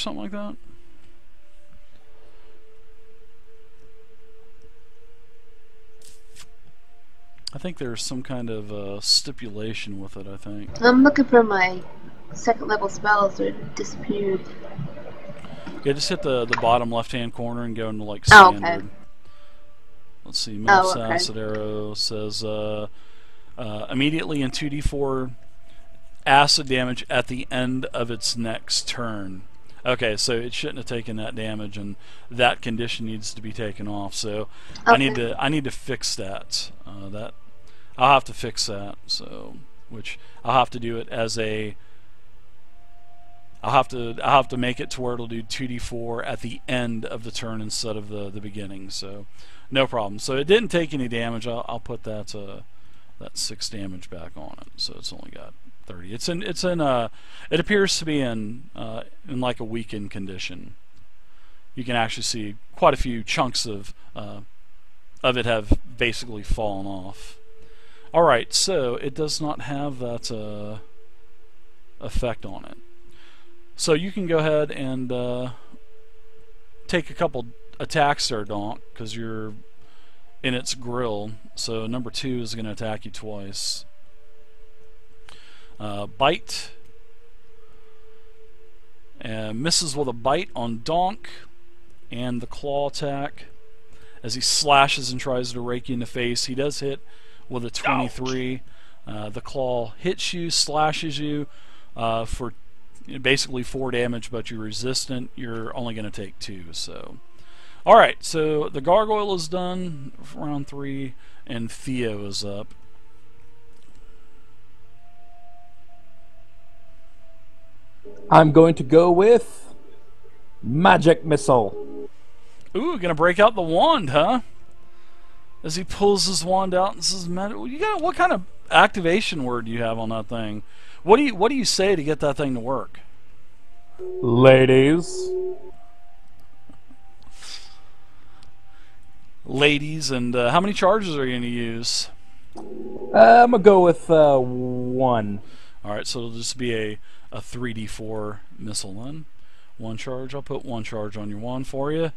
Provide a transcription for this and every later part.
something like that? I think there's some kind of stipulation with it, I think. I'm looking for my second level spells that have disappeared. Yeah, just hit the bottom left-hand corner and go into, like, Oh, standard. okay. Let's see, move Oh, okay. acid arrow says immediately in 2d4 acid damage at the end of its next turn. Okay, so it shouldn't have taken that damage, and that condition needs to be taken off. So Okay. I need to fix that. That I'll have to fix that. So which I'll have to do it as a. I'll have to make it to where it'll do 2d4 at the end of the turn instead of the beginning. So no problem. So it didn't take any damage. I'll put that 6 damage back on it. So it's only got 30. It appears to be in like a weakened condition. You can actually see quite a few chunks of it have basically fallen off. All right, so it does not have that effect on it. So you can go ahead and take a couple attacks there, Donk, because you're in its grill. So number 2 is going to attack you twice. Bite. Misses with a bite on Donk. And the claw attack. As he slashes and tries to rake you in the face, he does hit with a 23. The claw hits you, slashes you for basically 4 damage, but you're resistant. You're only going to take 2. So, all right. So the gargoyle is done for round 3, and Theo is up. I'm going to go with magic missile. Ooh, gonna break out the wand, huh? As he pulls his wand out and says, "Man, you got what kind of activation word do you have on that thing? What do you say to get that thing to work?" Ladies. Ladies, and how many charges are you gonna use? I'm gonna go with 1. All right, so it'll just be a 3d4 missile then. 1 charge. I'll put 1 charge on your wand for you.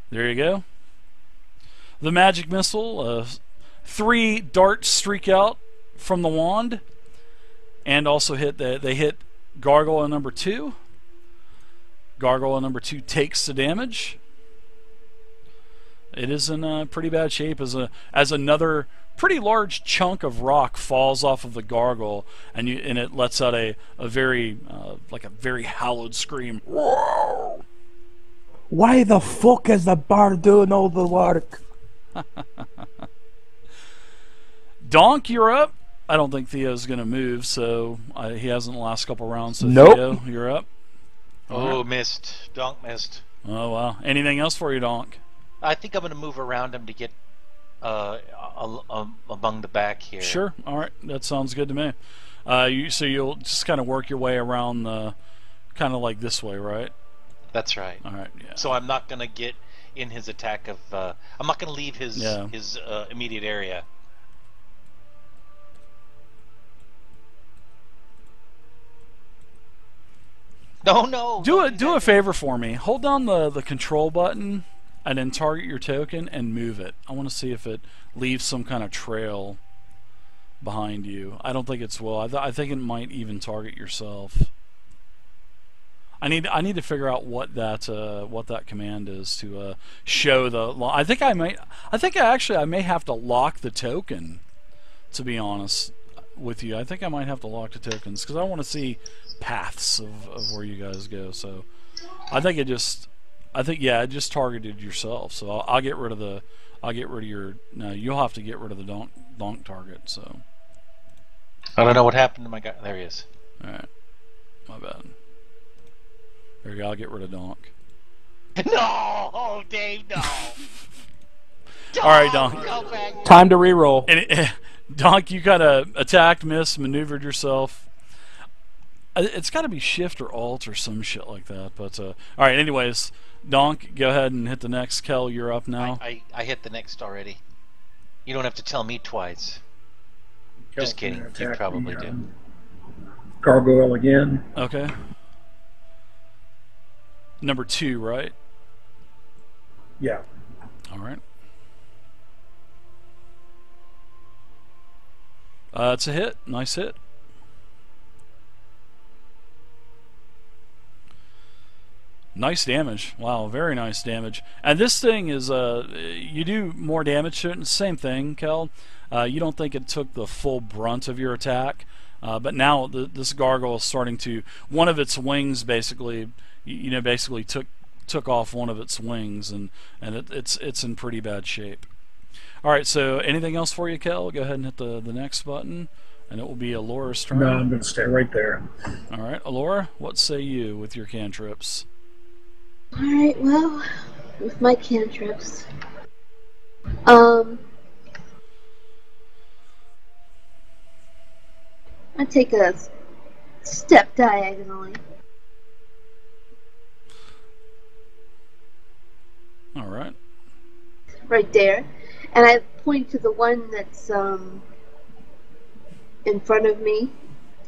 There you go. The magic missile, 3 darts streak out from the wand, and also they hit gargoyle number 2. Gargoyle number 2 takes the damage. It is in pretty bad shape as another pretty large chunk of rock falls off of the gargoyle, and it lets out a very like a very hallowed scream. Whoa! Why the fuck is the bard doing all the work? Donk, you're up. I don't think Theo's going to move, so he hasn't the last couple rounds. So Nope. Theo, you're up. Oh, missed. Donk missed. Oh, wow. Anything else for you, Donk? I think I'm going to move around him to get among the back here. Sure. All right. That sounds good to me. So you'll just kind of work your way around kind of like this way, right? That's right. All right. Yeah. So I'm not going to get in his attack of... I'm not going to leave his immediate area. No. Do a favor for me. Hold down the control button and then target your token and move it. I want to see if it leaves some kind of trail behind you. I don't think it's will. I think it might even target yourself. I need to figure out what that command is to show the. I think I may have to lock the token. To be honest with you, I think I might have to lock the tokens because I want to see paths of where you guys go. So I think it just targeted yourself. So I'll get rid of your. No, you'll have to get rid of the donk target. So I don't know what happened to my guy. There he is. All right, my bad. There you go. I'll get rid of donk. No, oh Dave, no. All right, donk. Time to reroll. Donk, you kind of attacked, missed, maneuvered yourself. It's got to be shift or alt or some shit like that. But all right. Anyways, Donk, go ahead and hit the next. Kel, you're up now. I hit the next already. You don't have to tell me twice. Just kidding. You probably do. Gargoyle again. Okay. Number 2, right? Yeah. All right. It's a hit. Nice hit. Nice damage. Wow, very nice damage. And this thing is, you do more damage to it. Same thing, Kel. You don't think it took the full brunt of your attack, but now this gargoyle is starting to, one of its wings basically, basically took off one of its wings, and it's in pretty bad shape. All right, so anything else for you, Kel? Go ahead and hit the next button, and it will be Alora's turn. No, I'm going to stay right there. All right, Alora, what say you with your cantrips? Alright, well, with my cantrips, I take a step diagonally. All right. Right there. And I point to the one that's in front of me,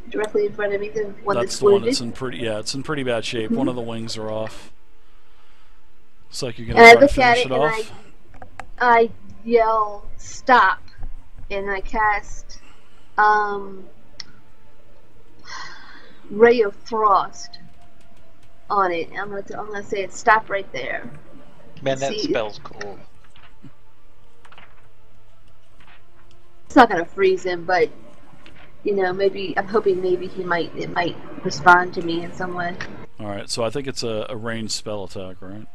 directly in front of me, the one that's the one wounded. that's in it's in pretty bad shape. One of the wings are off. Looks like you're going And I to try look to at finish it it and off. I yell, stop, and I cast Ray of Frost on it. I'm gonna say it, stop right there. Man, that See. spell's cool. It's not gonna freeze him, but maybe I'm hoping maybe it might respond to me in some way. All right, so I think it's a ranged spell attack, right?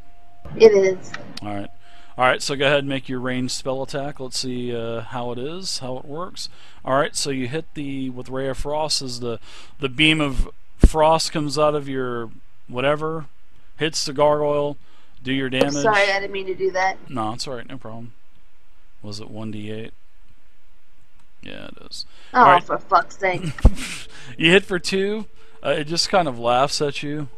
It is. All right. All right, so go ahead and make your ranged spell attack. Let's see how it works. All right, so you hit with Ray of Frost as the beam of frost comes out of your whatever, hits the gargoyle, do your damage. Sorry, I didn't mean to do that. No, it's all right, no problem. Was it 1d8? Yeah, it is. Oh, All right. for fuck's sake. You hit for 2. It just kind of laughs at you.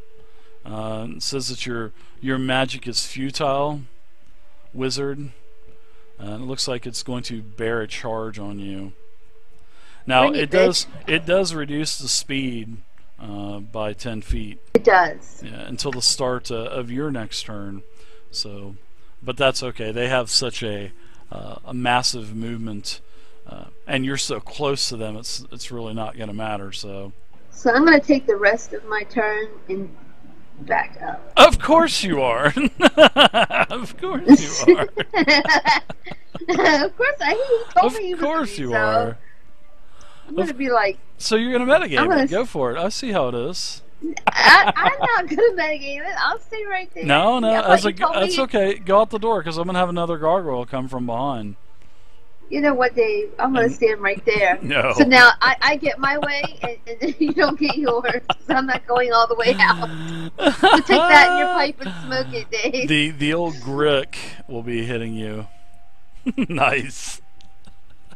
It says that your magic is futile, wizard. And it looks like it's going to bear a charge on you. Now it does reduce the speed by 10 feet. It does. Yeah, until the start of your next turn. So, but that's okay. They have such a massive movement, and you're so close to them. It's really not going to matter. So I'm going to take the rest of my turn and back up. Of course you are. Of course you are. Of course, he told me he Of was course gonna you be, are. I'm going to be like, So you're going to metagame gonna it. Go for it. I see how it is. I'm not going to metagame it. I'll stay right there. No, Yeah, that's but okay. Go out the door because I'm going to have another gargoyle come from behind. You know what, Dave? I'm going to stand right there. No. So now I get my way and you don't get yours. So I'm not going all the way out. So take that in your pipe and smoke it, Dave. The old Grick will be hitting you. Nice.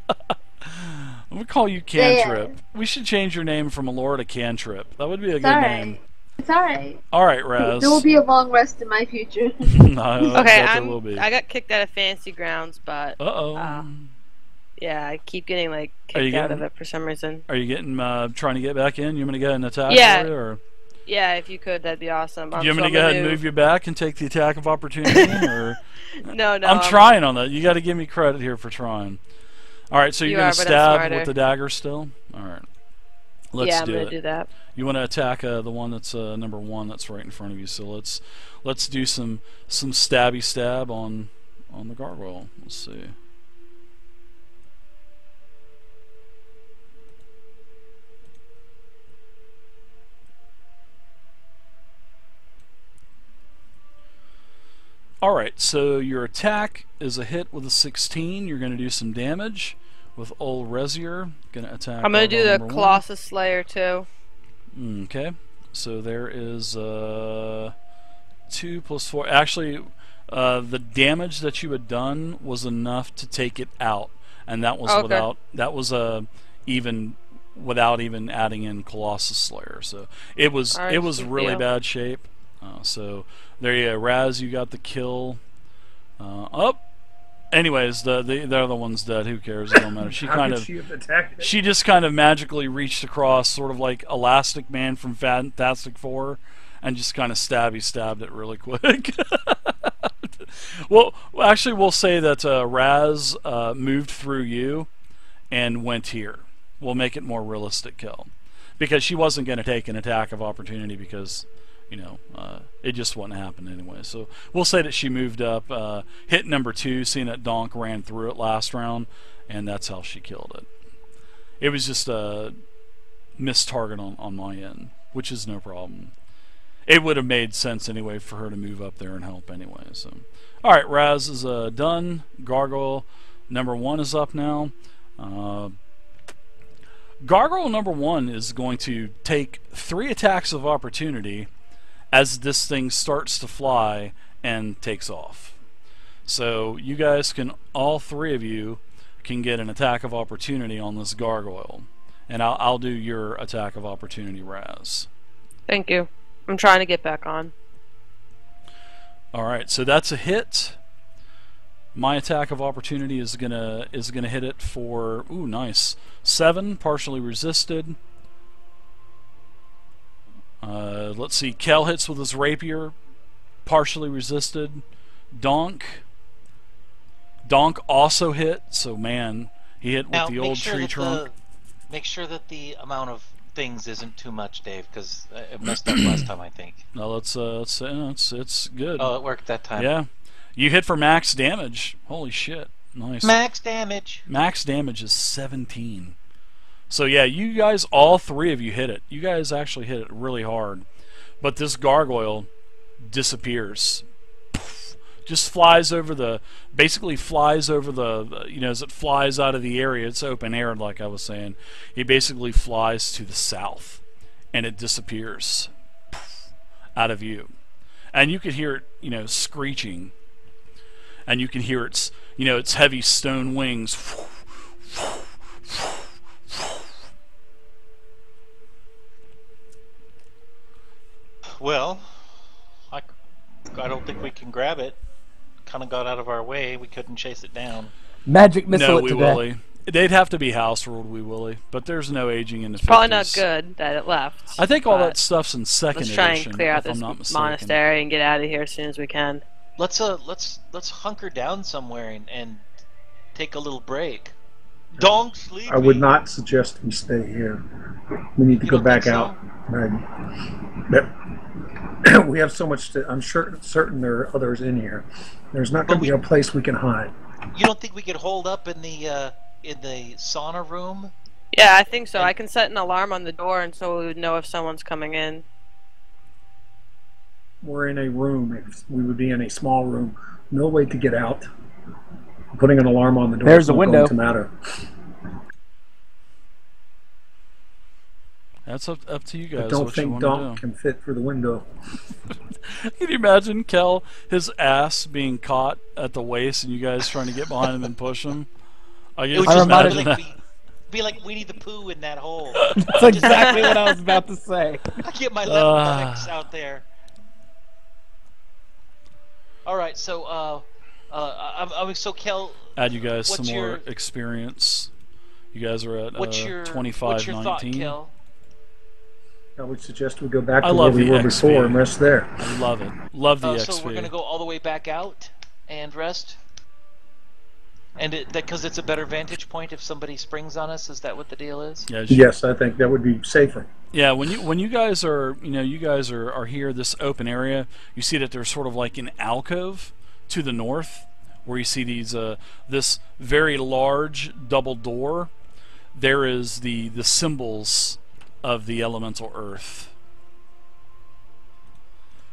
I'm going to call you Cantrip. We should change your name from Alora to Cantrip. That would be a good name. It's alright. Alright, Raz. There will be a long rest in my future. No, Okay, there will be. I got kicked out of Fantasy Grounds, but yeah, I keep getting like kicked out of it for some reason. Are you getting trying to get back in? You want me to go ahead and attack Yeah. for you, or Yeah, if you could, that'd be awesome. do you want me to go ahead and move you back and take the attack of opportunity? Or No, I'm trying on that. You got to give me credit here for trying. All right, so you're going to but I'm stab smarter. with the dagger still. All right, let's yeah, I'm do gonna it. do that. You want to attack the one that's number 1 that's right in front of you. So let's do some stabby stab on the gargoyle. Let's see. Alright, so your attack is a hit with a 16. You're going to do some damage with Ol Rezier. Going to attack. I'm gonna do the number 1. Colossus Slayer too. Okay, so there is 2 plus 4. Actually, the damage that you had done was enough to take it out, and that was even without even adding in Colossus Slayer. So it was really bad shape. So there you go, Raz. You got the kill. Anyways, the other one's dead. Who cares? It don't matter. She just kind of magically reached across, sort of like Elastic Man from Fantastic Four, and just kind of stabbed it really quick. Well, actually, we'll say that Raz moved through you and went here. We'll make it more realistic kill, because she wasn't going to take an attack of opportunity because, you know, it just wouldn't happen anyway. So we'll say that she moved up, hit number 2, seeing that Donk ran through it last round, and that's how she killed it. It was just a missed target on my end, which is no problem. It would have made sense anyway for her to move up there and help anyway. So, all right, Raz is done. Gargoyle number 1 is up now. Gargoyle number 1 is going to take 3 attacks of opportunity as this thing starts to fly and takes off. So you guys can, all 3 of you, can get an attack of opportunity on this gargoyle. And I'll do your attack of opportunity, Raz. Thank you. I'm trying to get back on. Alright, so that's a hit. My attack of opportunity is gonna hit it for, ooh, nice, 7, partially resisted. Let's see, Kel hits with his rapier, partially resisted. Donk also hit, so man, he hit with now, the old tree trunk. Make sure that the amount of things isn't too much, Dave, because it messed up last time, I think. No, it's good. Oh, it worked that time. Yeah, you hit for max damage. Holy shit, nice. Max damage. Max damage is 17. So yeah, you guys, all 3 of you hit it. You guys actually hit it really hard, but this gargoyle disappears. Just flies over the, basically flies over the, you know, as it flies out of the area, it's open air, like I was saying. It basically flies to the south, and it disappears out of view. And you could hear it, you know, screeching, and you can hear its, you know, its heavy stone wings. Well, I don't think we can grab it. Kind of got out of our way. We couldn't chase it down. Magic missile no, it Wee to Willie. death. They'd have to be house ruled, Wee Willie. But there's no aging in the 50s. Probably not good that it left. I think all that stuff's in second edition. Let's try edition, and clear out if I'm this not mistaken. monastery and get out of here as soon as we can. Let's hunker down somewhere and take a little break. Don't sleep. I would not suggest we stay here. We need to go back out. Right. We have so much to. I'm certain there are others in here. There's not going to be a place we can hide. You don't think we could hold up in the sauna room? Yeah, I think so. I can set an alarm on the door, and so we would know if someone's coming in. We're in a room. We would be in a small room. No way to get out. Putting an alarm on the door. There's a window. Going to matter. That's up to you guys. I don't what you think want Donk to can fit through the window. Can you imagine Kel, his ass being caught at the waist, and you guys trying to get behind him and push him? I It would can just imagine that. be like Winnie the Pooh in that hole. That's exactly what I was about to say. I get my left buttocks out there. All right, so so Kel. Add you guys some your, more experience. You guys are at what's your 25-19. thought, Kel? I would suggest we go back I to where love we the were XP. before and rest there. I love it. Love the XP. So we're gonna go all the way back out and rest. And because it's a better vantage point if somebody springs on us, is that what the deal is? Yeah, Yes, I think that would be safer. Yeah, when you guys are are here, this open area, you see that there's sort of like an alcove to the north, where you see these this very large double door. There is the symbols of the elemental earth.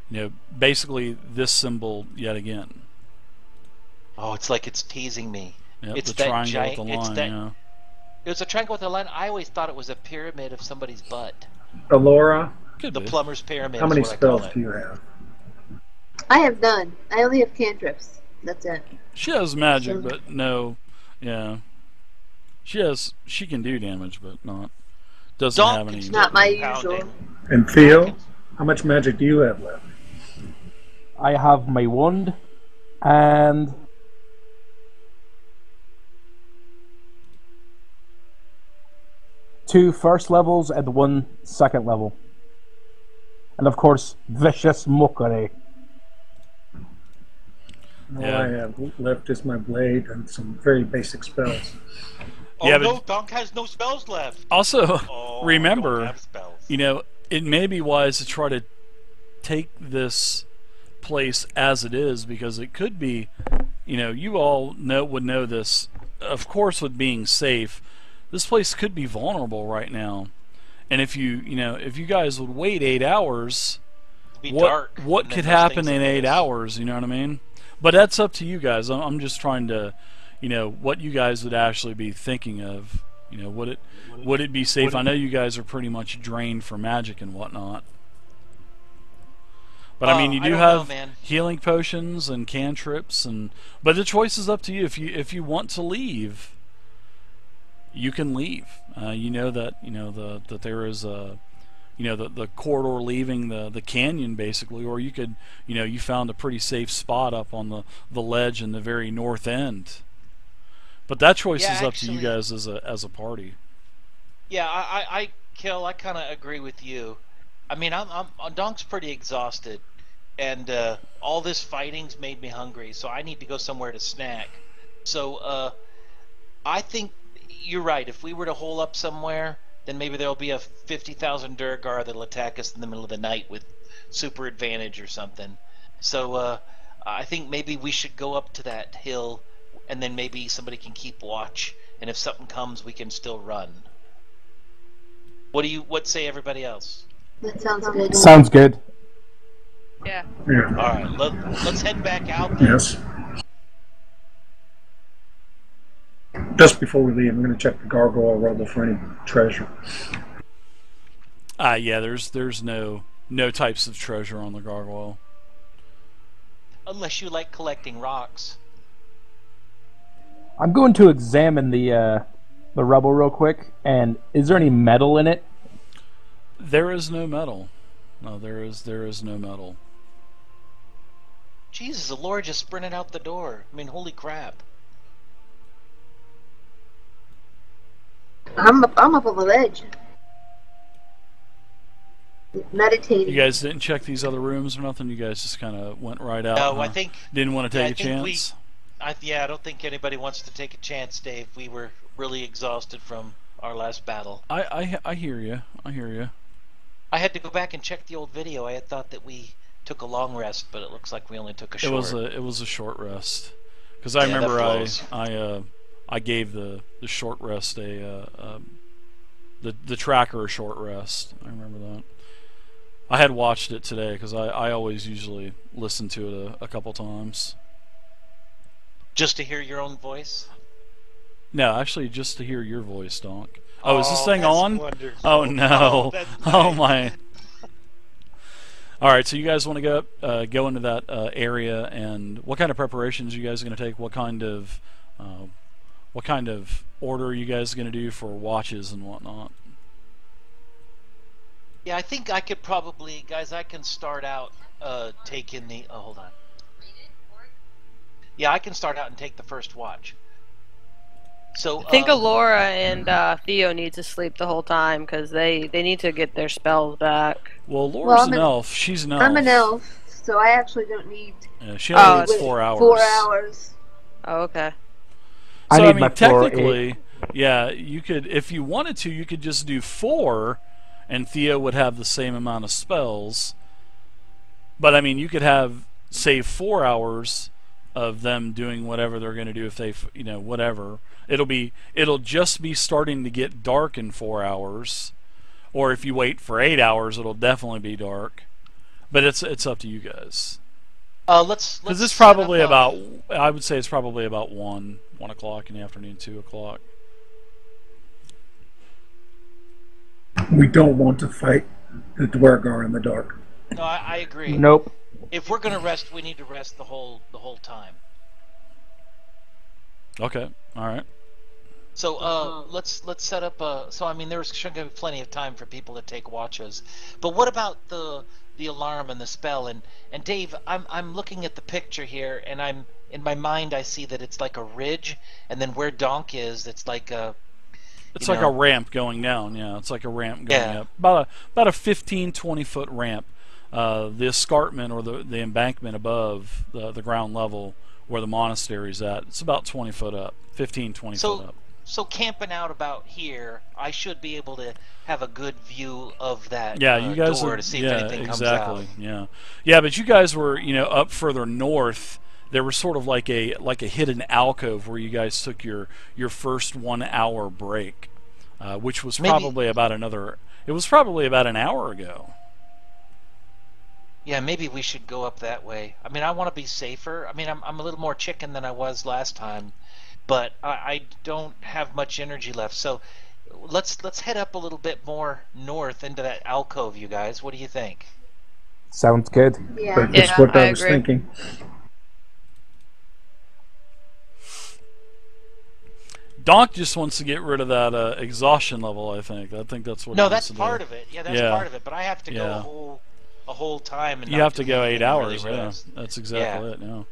You know, basically this symbol yet again. Oh, it's like it's teasing me. Yep, it's the that triangle giant. with the line. Yeah. It's a triangle with a line. I always thought it was a pyramid of somebody's butt. Alora, Could The be. plumber's pyramid. how many is what I call spells it. do you have? I have none. I only have cantrips. That's it. She has magic, but no. Yeah. She can do damage, but doesn't have any. Not my Pounding. usual. And Theo, how much magic do you have left? I have my wand and two first levels and one second level. And of course, vicious mockery. All I have left is my blade and some very basic spells. Oh yeah, no, Donk has no spells left. Also, remember, spells. you know, it may be wise to try to take this place as it is, because it could be, you know, you all would know this, of course, with being safe. This place could be vulnerable right now, and if you guys would wait 8 hours, what could happen in 8 hours? You know what I mean? But that's up to you guys. I'm just trying to, you know, what you guys would actually be thinking of. You know, would it be safe? I know you guys are pretty much drained for magic and whatnot. But I mean, you do have healing potions and cantrips, but the choice is up to you. If you want to leave, you can leave. You know that that there is a, you know, the corridor leaving the canyon basically, or you could, you know, you found a pretty safe spot up on the ledge in the very north end. But that choice is up to you guys as a party. Yeah, I kind of agree with you. I mean, Donk's pretty exhausted, and all this fighting's made me hungry, so I need to go somewhere to snack. So I think you're right. If we were to hole up somewhere, then maybe there'll be a 50,000 Durgar that'll attack us in the middle of the night with super advantage or something. So I think maybe we should go up to that hill, and then maybe somebody can keep watch, and if something comes, we can still run. What say everybody else? That sounds good. Sounds good. Yeah. Yeah. All right, let's head back out then. Yes. Just before we leave, I'm going to check the gargoyle rubble for any treasure. Yeah, there's no types of treasure on the gargoyle. Unless you like collecting rocks. I'm going to examine the rubble real quick. And is there any metal in it? There is no metal. No, there is no metal. Jesus, the Lord just sprinted out the door. I mean, holy crap. I'm up on the ledge. Meditating. You guys didn't check these other rooms or nothing? You guys just kind of went right out? No, huh? I think... Didn't want to take a chance? I don't think anybody wants to take a chance, Dave. We were really exhausted from our last battle. I hear you. I hear you. I had to go back and check the old video. I had thought that we took a long rest, but it looks like we only took a short. It was a short rest. Because I remember I gave the short rest the tracker a short rest. I remember that. I had watched it today because I always usually listen to it a couple times. Just to hear your own voice? No, actually, just to hear your voice, Donk. Oh, is this thing on? Wonderful. Oh no! Nice. Oh my! All right, so you guys want to go into that area, and what kind of preparations are you guys going to take? What kind of order are you guys going to do for watches and whatnot? Yeah, I think I could probably, guys. I can start out taking the. Oh, hold on. Yeah, I can start out and take the first watch. So I think Alora and Theo need to sleep the whole time because they need to get their spells back. Well, Laura's an elf. She's an elf. I'm an elf, so I actually don't need. Yeah, she only needs 4 hours. 4 hours. Oh, okay. So I mean, technically, yeah, you could, if you wanted to, you could just do 4, and Theo would have the same amount of spells. But I mean, you could have save 4 hours of them doing whatever they're going to do if they, you know, whatever. It'll just be starting to get dark in 4 hours, or if you wait for 8 hours, it'll definitely be dark. But it's up to you guys. Let's. Because it's probably about. I would say it's probably about 1 o'clock in the afternoon, 2 o'clock. We don't want to fight the Dwargar in the dark. No, I agree. Nope. If we're gonna rest, we need to rest the whole time. Okay. All right. So let's set up. So I mean, there's going to be plenty of time for people to take watches. But what about the alarm and the spell? And Dave, I'm looking at the picture here, and I'm in my mind I see that it's like a ridge, and then where Donk is, it's like a. It's like a ramp going down. Yeah, it's like a ramp going up. About a 15-20 foot ramp. the escarpment or the embankment above the ground level where the monastery's at. It's about 20 foot up, 15, 20 foot up. So camping out about here, I should be able to have a good view of that you guys door are, to see if anything comes out. Yeah, but you guys were, up further north. There was sort of like a hidden alcove where you guys took your first 1 hour break, which was probably about an hour ago. Yeah, maybe we should go up that way. I mean, I want to be safer. I mean, I'm a little more chicken than I was last time, but I don't have much energy left. So let's head up a little bit more north into that alcove, you guys. What do you think? Sounds good. Yeah, That's what I was agree. thinking. Donk just wants to get rid of that exhaustion level. I think that's what. No, that's part of it. Yeah, that's part of it. But I have to go Yeah. a whole time. And You not have to do go 8 anything hours. really Yeah, rest. that's exactly it. Yeah.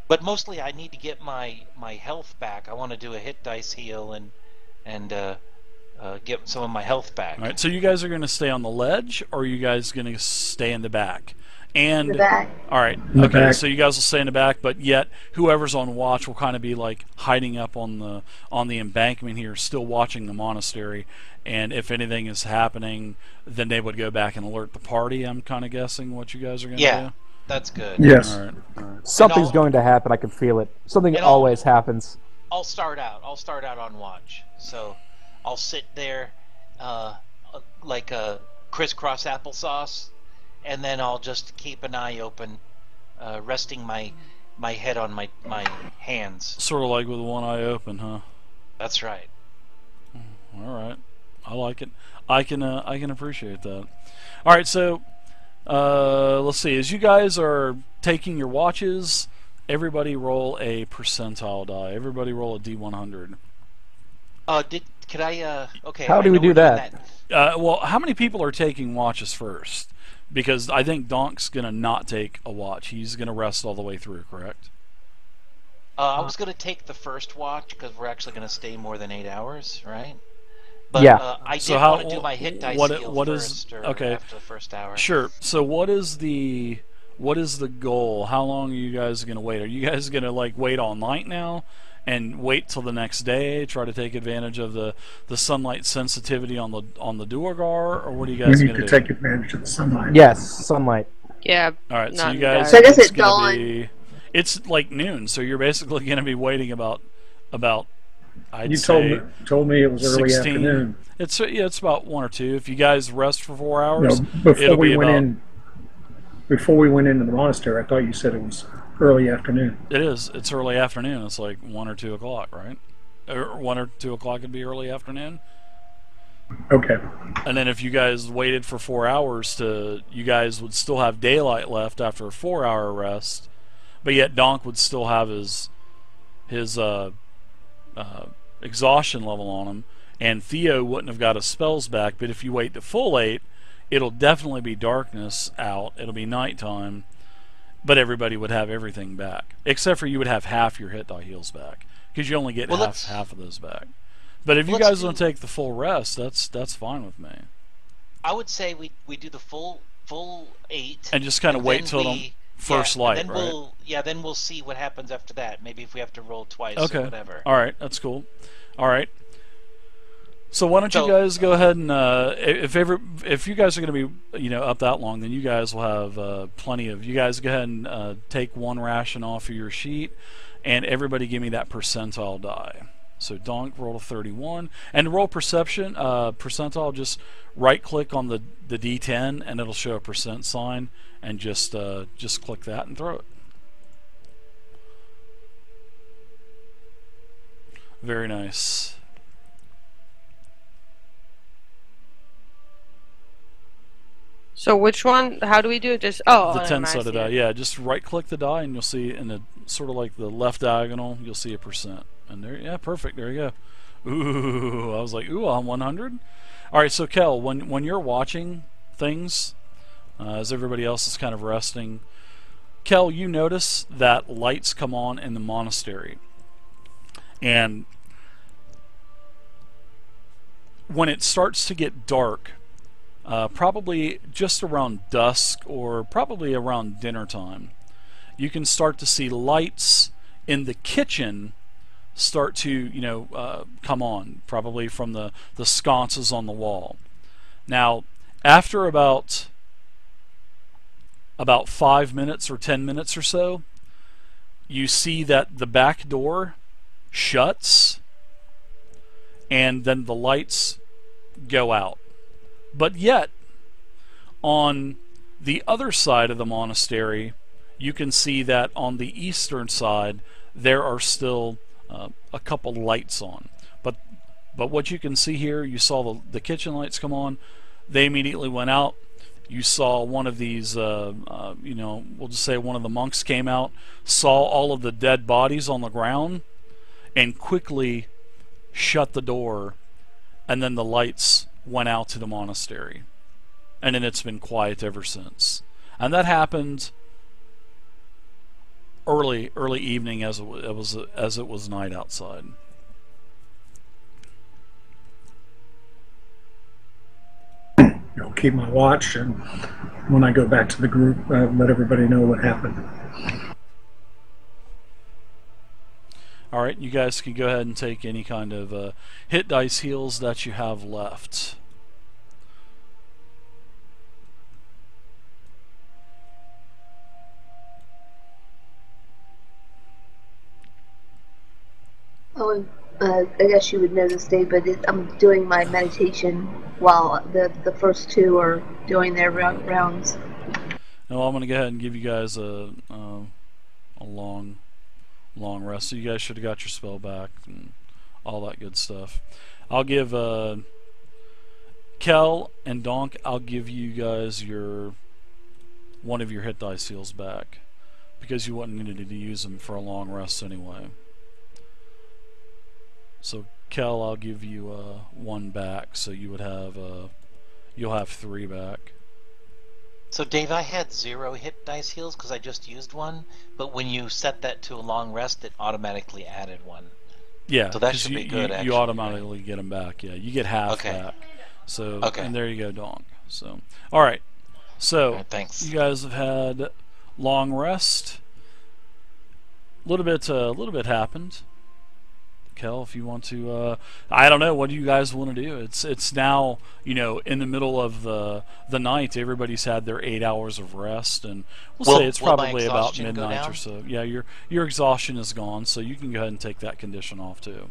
But mostly, I need to get my health back. I want to do a hit dice heal and get some of my health back. All right. So you guys are going to stay on the ledge, or are you guys going to stay in the back? And the back. all right, the okay. back. So you guys will stay in the back, but yet whoever's on watch will kind of be like hiding up on the embankment here, still watching the monastery. And if anything is happening, then they would go back and alert the party. I'm kind of guessing what you guys are going to do. That's good. Yes. All right. Something's going to happen. I can feel it. Something always happens. I'll start out on watch. So I'll sit there like a crisscross applesauce, and then I'll just keep an eye open, resting my head on my hands. Sort of like with one eye open, huh? That's right. All right, I like it. I can appreciate that. All right, so let's see. As you guys are taking your watches, everybody roll a percentile die. Everybody roll a D100. Could I? Okay. How do we do that? Well, how many people are taking watches first? Because I think Donk's gonna not take a watch. He's gonna rest all the way through. Correct? I was going to take the first watch because we're actually going to stay more than 8 hours, right? But Yeah. I did So want to do my hit dice heal what first, or okay. after the first hour. Sure. So what is the goal? How long are you guys gonna wait? Are you guys gonna like wait all night now and wait till the next day, try to take advantage of the sunlight sensitivity on the Duergar, or what are you We guys need gonna to do? take advantage of the sunlight. Yes, sunlight. Yeah. All right, so not you guys. So I guess it's at gonna dawn. be- It's like noon, so you're basically gonna be waiting about. I'd You say told me it was early 16. afternoon. It's about 1 or 2. If you guys rest for 4 hours, No, before it'll be we went about. in, before we went into the monastery, I thought you said it was early afternoon. It is. It's early afternoon. It's like 1 or 2 o'clock, right? Or 1 or 2 o'clock would be early afternoon. Okay. And then if you guys waited for 4 hours you guys would still have daylight left after a 4-hour rest, but yet Donk would still have his exhaustion level on him, and Theo wouldn't have got his spells back. But if you wait the full 8, it'll definitely be darkness out. It'll be nighttime, but everybody would have everything back, except for you would have half your hit die heals back because you only get half of those back. But if you guys want to take the full rest, that's fine with me. I would say we do the full 8 and just kind of wait till the first light, then right? Then we'll see what happens after that. Maybe if we have to roll twice Okay. or whatever. All right, that's cool. All right. So why don't you guys go ahead and if you guys are going to be up that long, then you guys will have plenty of. You guys go ahead and take 1 ration off of your sheet, and everybody give me that percentile die. So Donk roll a 31, and to roll percentile, just right click on the D10 and it'll show a percent sign, and just click that and throw it. Very nice. So which one? How do we do it? Just the 10-sided die. Yeah, just right click the die and you'll see in the sort of like the left diagonal, you'll see a percent. And there, yeah, perfect. There you go. Ooh, I was like, ooh, I'm 100. All right, so Kel, when you're watching things, as everybody else is kind of resting, Kel, you notice that lights come on in the monastery, and when it starts to get dark, probably just around dusk or probably around dinner time, you can start to see lights in the kitchen start to come on, probably from the sconces on the wall. Now, after about 5 minutes or 10 minutes or so, you see that the back door shuts and then the lights go out. But yet, on the other side of the monastery, you can see that on the eastern side there are still a couple lights on. But what you can see here, you saw the kitchen lights come on. They immediately went out. You saw one of these, we'll just say one of the monks came out, saw all of the dead bodies on the ground, and quickly shut the door, and then the lights went out to the monastery. And then it's been quiet ever since. And that happened early evening as it was night outside. I'll keep my watch, and when I go back to the group, let everybody know what happened. All right, you guys can go ahead and take any kind of hit dice heals that you have left. Oh, I guess you would know this, Dave, but I'm doing my meditation while the first two are doing their rounds. Now I'm going to go ahead and give you guys a long rest. So you guys should have got your spell back and all that good stuff. I'll give Kel and Donk, I'll give you guys one of your hit dice heals back, because you wouldn't need to use them for a long rest anyway. So Kel, I'll give you one back, so you would have you'll have 3 back. So Dave, I had 0 hit dice heals because I just used one, but when you set that to a long rest, it automatically added 1. Yeah, so that should be good. You automatically get them back. Yeah, you get half back. So and there you go, Donk. So all right. So thanks. You guys have had long rest. A little bit happened. Kel, if you want to, I don't know, what do you guys want to do? It's now, in the middle of the night. Everybody's had their 8 hours of rest, and we'll say it's probably about midnight or so. Yeah, your exhaustion is gone, so you can go ahead and take that condition off too.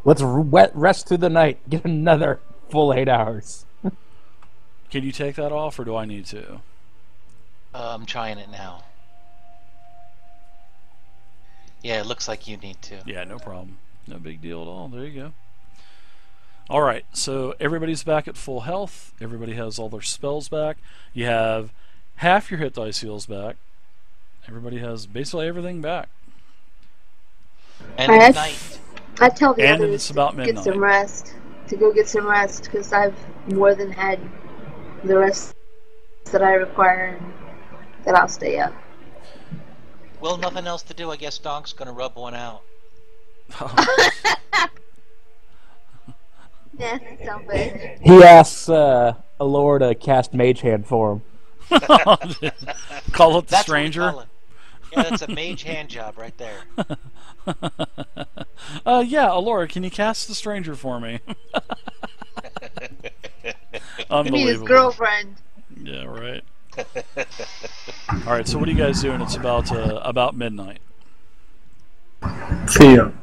Let's rest through the night. Get another full 8 hours. Can you take that off, or do I need to? I'm trying it now. Yeah, it looks like you need to. Yeah, no problem. No big deal at all. There you go. All right, so everybody's back at full health. Everybody has all their spells back. You have half your hit dice heals back. Everybody has basically everything back. And it's night. I tell the others it's about midnight. Get some rest. To go get some rest, because I've more than had the rest that I require, and that I'll stay up. Well, nothing else to do. I guess Donk's gonna rub one out. Yeah, sounds good. He asks Allure to cast Mage Hand for him. Call it the stranger. Yeah, that's a mage hand job right there. Yeah, Allure, can you cast the stranger for me? Unbelievable. You mean his girlfriend? Yeah, right. All right, so what are you guys doing? It's about midnight. Theo.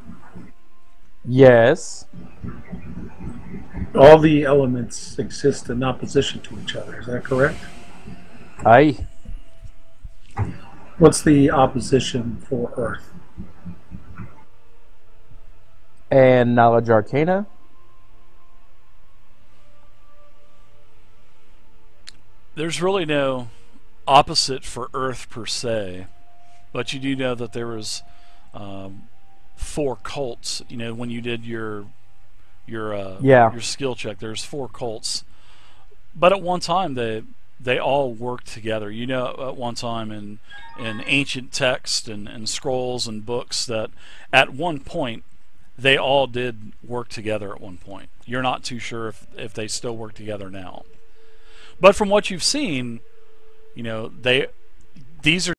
Yes. All the elements exist in opposition to each other. Is that correct? Aye. What's the opposition for Earth? And Knowledge Arcana. There's really no opposite for Earth per se, but you do know that there was 4 cults. When you did your skill check, there's 4 cults, but at one time they all worked together. At one time in ancient text and scrolls and books, that at one point they all did work together at one point. You're not too sure if they still work together now. But from what you've seen, you know, these are